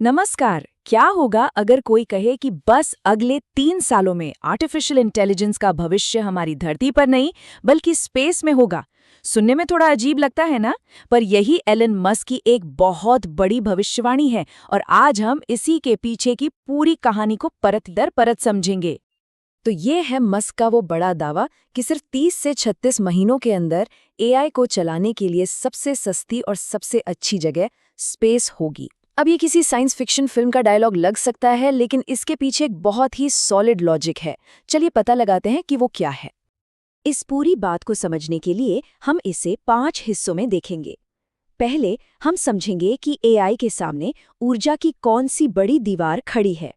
नमस्कार। क्या होगा अगर कोई कहे कि बस अगले 3 सालों में आर्टिफिशियल इंटेलिजेंस का भविष्य हमारी धरती पर नहीं बल्कि स्पेस में होगा। सुनने में थोड़ा अजीब लगता है ना, पर यही एलन मस्क की एक बहुत बड़ी भविष्यवाणी है और आज हम इसी के पीछे की पूरी कहानी को परत दर परत समझेंगे। तो ये है मस्क का वो बड़ा दावा कि सिर्फ 30 से 36 महीनों के अंदर एआई को चलाने के लिए सबसे सस्ती और सबसे अच्छी जगह स्पेस होगी। अब ये किसी साइंस फिक्शन फिल्म का डायलॉग लग सकता है, लेकिन इसके पीछे एक बहुत ही सॉलिड लॉजिक है। चलिए पता लगाते हैं कि वो क्या है। इस पूरी बात को समझने के लिए हम इसे 5 हिस्सों में देखेंगे। पहले हम समझेंगे कि एआई के सामने ऊर्जा की कौन सी बड़ी दीवार खड़ी है।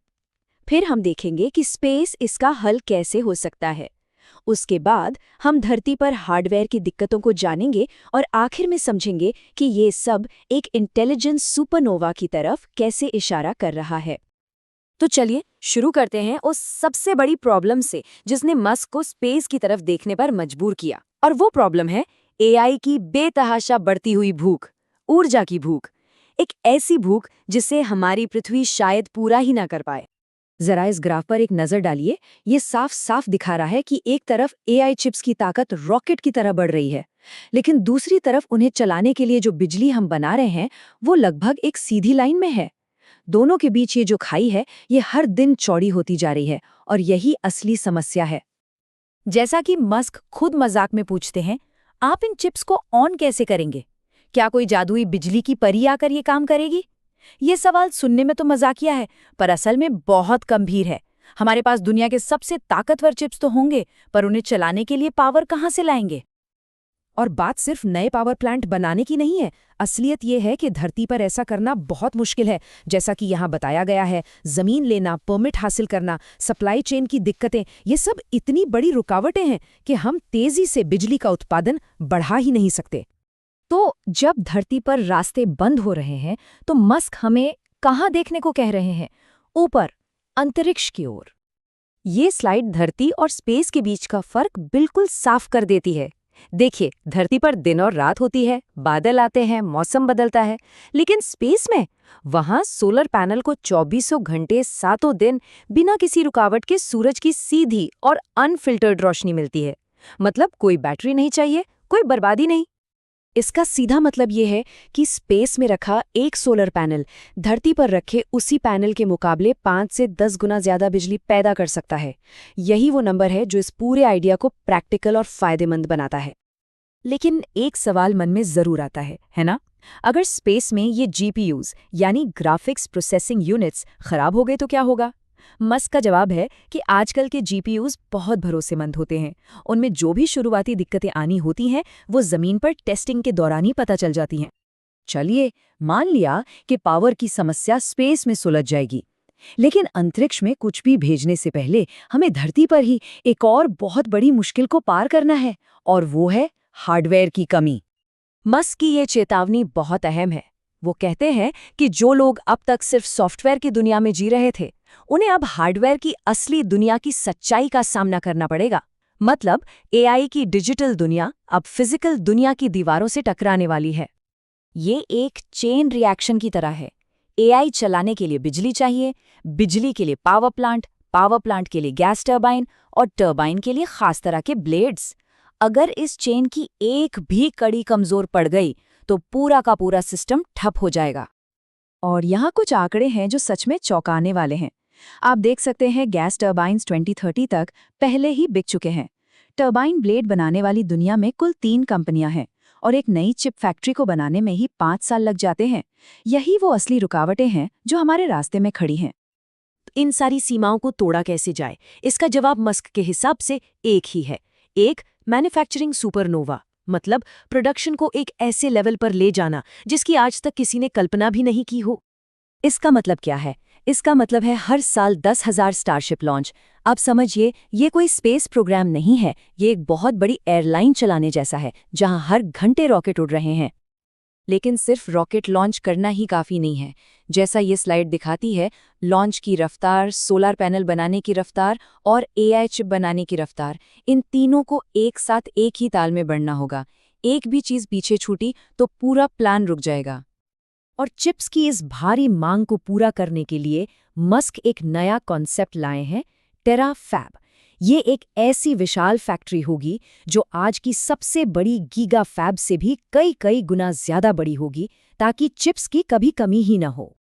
फिर हम देखेंगे कि स्पेस इसका हल कैसे हो सकता है। उसके बाद हम धरती पर हार्डवेयर की दिक्कतों को जानेंगे और आखिर में समझेंगे कि ये सब एक इंटेलिजेंस सुपरनोवा की तरफ कैसे इशारा कर रहा है। तो चलिए शुरू करते हैं उस सबसे बड़ी प्रॉब्लम से जिसने मस्क को स्पेस की तरफ देखने पर मजबूर किया, और वो प्रॉब्लम है एआई की बेतहाशा बढ़ती हुई भूख, ऊर्जा की भूख। एक ऐसी भूख जिसे हमारी पृथ्वी शायद पूरा ही ना कर पाए। जरा इस ग्राफ पर एक नजर डालिए। ये साफ साफ दिखा रहा है कि एक तरफ एआई चिप्स की ताकत रॉकेट की तरह बढ़ रही है, लेकिन दूसरी तरफ उन्हें चलाने के लिए जो बिजली हम बना रहे हैं वो लगभग एक सीधी लाइन में है। दोनों के बीच ये जो खाई है ये हर दिन चौड़ी होती जा रही है, और यही असली समस्या है। जैसा कि मस्क खुद मजाक में पूछते हैं, आप इन चिप्स को ऑन कैसे करेंगे? क्या कोई जादुई बिजली की परी आकर ये काम करेगी? ये सवाल सुनने में तो मजाकिया है, पर असल में बहुत गंभीर है। हमारे पास दुनिया के सबसे ताकतवर चिप्स तो होंगे, पर उन्हें चलाने के लिए पावर कहाँ से लाएंगे? और बात सिर्फ नए पावर प्लांट बनाने की नहीं है। असलियत ये है कि धरती पर ऐसा करना बहुत मुश्किल है। जैसा कि यहाँ बताया गया है, जमीन लेना, परमिट हासिल करना, सप्लाई चेन की दिक्कतें, ये सब इतनी बड़ी रुकावटें हैं कि हम तेजी से बिजली का उत्पादन बढ़ा ही नहीं सकते। तो जब धरती पर रास्ते बंद हो रहे हैं, तो मस्क हमें कहाँ देखने को कह रहे हैं? ऊपर, अंतरिक्ष की ओर। ये स्लाइड धरती और स्पेस के बीच का फर्क बिल्कुल साफ कर देती है। देखिए, धरती पर दिन और रात होती है, बादल आते हैं, मौसम बदलता है, लेकिन स्पेस में वहां सोलर पैनल को 24 घंटे 7 दिन बिना किसी रुकावट के सूरज की सीधी और अनफिल्टर्ड रोशनी मिलती है। मतलब कोई बैटरी नहीं चाहिए, कोई बर्बादी नहीं। इसका सीधा मतलब ये है कि स्पेस में रखा एक सोलर पैनल धरती पर रखे उसी पैनल के मुकाबले 5 से 10 गुना ज्यादा बिजली पैदा कर सकता है। यही वो नंबर है जो इस पूरे आइडिया को प्रैक्टिकल और फायदेमंद बनाता है। लेकिन एक सवाल मन में जरूर आता है ना? अगर स्पेस में ये जीपीयूज यानी ग्राफिक्स प्रोसेसिंग यूनिट्स खराब हो गए तो क्या होगा? मस्क का जवाब है कि आजकल के जीपीयूज बहुत भरोसेमंद होते हैं। उनमें जो भी शुरुआती दिक्कतें आनी होती हैं वो जमीन पर टेस्टिंग के दौरान ही पता चल जाती हैं। चलिए, मान लिया कि पावर की समस्या स्पेस में सुलझ जाएगी, लेकिन अंतरिक्ष में कुछ भी भेजने से पहले हमें धरती पर ही एक और बहुत बड़ी मुश्किल को पार करना है, और वो है हार्डवेयर की कमी। मस्क की ये चेतावनी बहुत अहम है। वो कहते हैं कि जो लोग अब तक सिर्फ सॉफ्टवेयर की दुनिया में जी रहे थे, उन्हें अब हार्डवेयर की असली दुनिया की सच्चाई का सामना करना पड़ेगा। मतलब एआई की डिजिटल दुनिया अब फिजिकल दुनिया की दीवारों से टकराने वाली है। ये एक चेन रिएक्शन की तरह है। एआई चलाने के लिए बिजली चाहिए, बिजली के लिए पावर प्लांट के लिए गैस टर्बाइन, और टर्बाइन के लिए खास तरह के ब्लेड्स। अगर इस चेन की एक भी कड़ी कमजोर पड़ गई तो पूरा का पूरा सिस्टम ठप हो जाएगा। और यहाँ कुछ आंकड़े हैं जो सच में चौंकाने वाले हैं। आप देख सकते हैं, गैस टर्बाइन्स 2030 तक पहले ही बिक चुके हैं। टर्बाइन ब्लेड बनाने वाली दुनिया में कुल 3 कंपनियां हैं, और एक नई चिप फैक्ट्री को बनाने में ही 5 साल लग जाते हैं। यही वो असली रुकावटें हैं जो हमारे रास्ते में खड़ी हैं। इन सारी सीमाओं को तोड़ा कैसे जाए? इसका जवाब मस्क के हिसाब से एक ही है। एक मैन्युफैक्चरिंग सुपरनोवा, मतलब प्रोडक्शन को एक ऐसे लेवल पर ले जाना जिसकी आज तक किसी ने कल्पना भी नहीं की हो। इसका मतलब क्या है? इसका मतलब है हर साल 10,000 स्टारशिप लॉन्च। आप समझिए, ये कोई स्पेस प्रोग्राम नहीं है, ये एक बहुत बड़ी एयरलाइन चलाने जैसा है जहां हर घंटे रॉकेट उड़ रहे हैं। लेकिन सिर्फ रॉकेट लॉन्च करना ही काफ़ी नहीं है। जैसा ये स्लाइड दिखाती है, लॉन्च की रफ्तार, सोलर पैनल बनाने की रफ्तार और एआई चिप बनाने की रफ्तार, इन तीनों को एक साथ एक ही ताल में बढ़ना होगा। एक भी चीज़ पीछे छूटी तो पूरा प्लान रुक जाएगा। और चिप्स की इस भारी मांग को पूरा करने के लिए मस्क एक नया कॉन्सेप्ट लाए हैं, टेराफैब। ये एक ऐसी विशाल फैक्ट्री होगी जो आज की सबसे बड़ी गीगा फैब से भी कई कई गुना ज्यादा बड़ी होगी, ताकि चिप्स की कभी कमी ही न हो।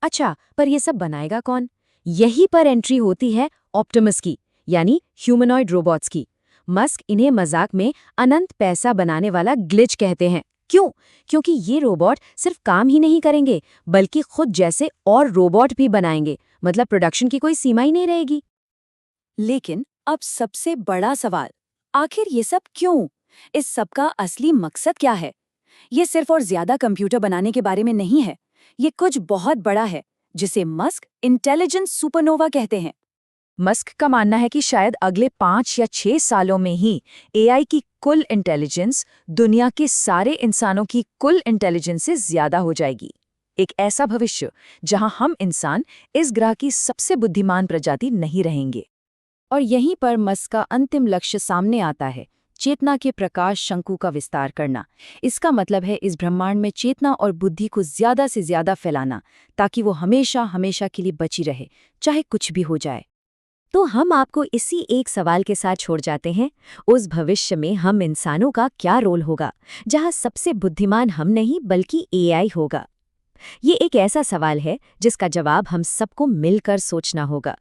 अच्छा, पर ये सब बनाएगा कौन? यहीं पर एंट्री होती है ऑप्टिमस की, यानी ह्यूमनॉइड रोबोट्स की। मस्क इन्हें मजाक में अनंत पैसा बनाने वाला ग्लिच कहते हैं। क्यों? क्योंकि ये रोबोट सिर्फ काम ही नहीं करेंगे, बल्कि खुद जैसे और रोबोट भी बनाएंगे। मतलब प्रोडक्शन की कोई सीमा ही नहीं रहेगी। लेकिन अब सबसे बड़ा सवाल, आखिर ये सब क्यों? इस सब का असली मकसद क्या है? ये सिर्फ और ज्यादा कंप्यूटर बनाने के बारे में नहीं है। ये कुछ बहुत बड़ा है, जिसे मस्क इंटेलिजेंस सुपरनोवा कहते हैं। मस्क का मानना है कि शायद अगले 5 या 6 सालों में ही एआई की कुल इंटेलिजेंस दुनिया के सारे इंसानों की कुल इंटेलिजेंस से ज्यादा हो जाएगी। एक ऐसा भविष्य जहां हम इंसान इस ग्रह की सबसे बुद्धिमान प्रजाति नहीं रहेंगे। और यहीं पर मस्क का अंतिम लक्ष्य सामने आता है, चेतना के प्रकाश शंकु का विस्तार करना। इसका मतलब है इस ब्रह्मांड में चेतना और बुद्धि को ज्यादा से ज्यादा फैलाना, ताकि वो हमेशा हमेशा के लिए बची रहे, चाहे कुछ भी हो जाए। तो हम आपको इसी एक सवाल के साथ छोड़ जाते हैं, उस भविष्य में हम इंसानों का क्या रोल होगा, जहां सबसे बुद्धिमान हम नहीं बल्कि एआई होगा? ये एक ऐसा सवाल है जिसका जवाब हम सबको मिलकर सोचना होगा।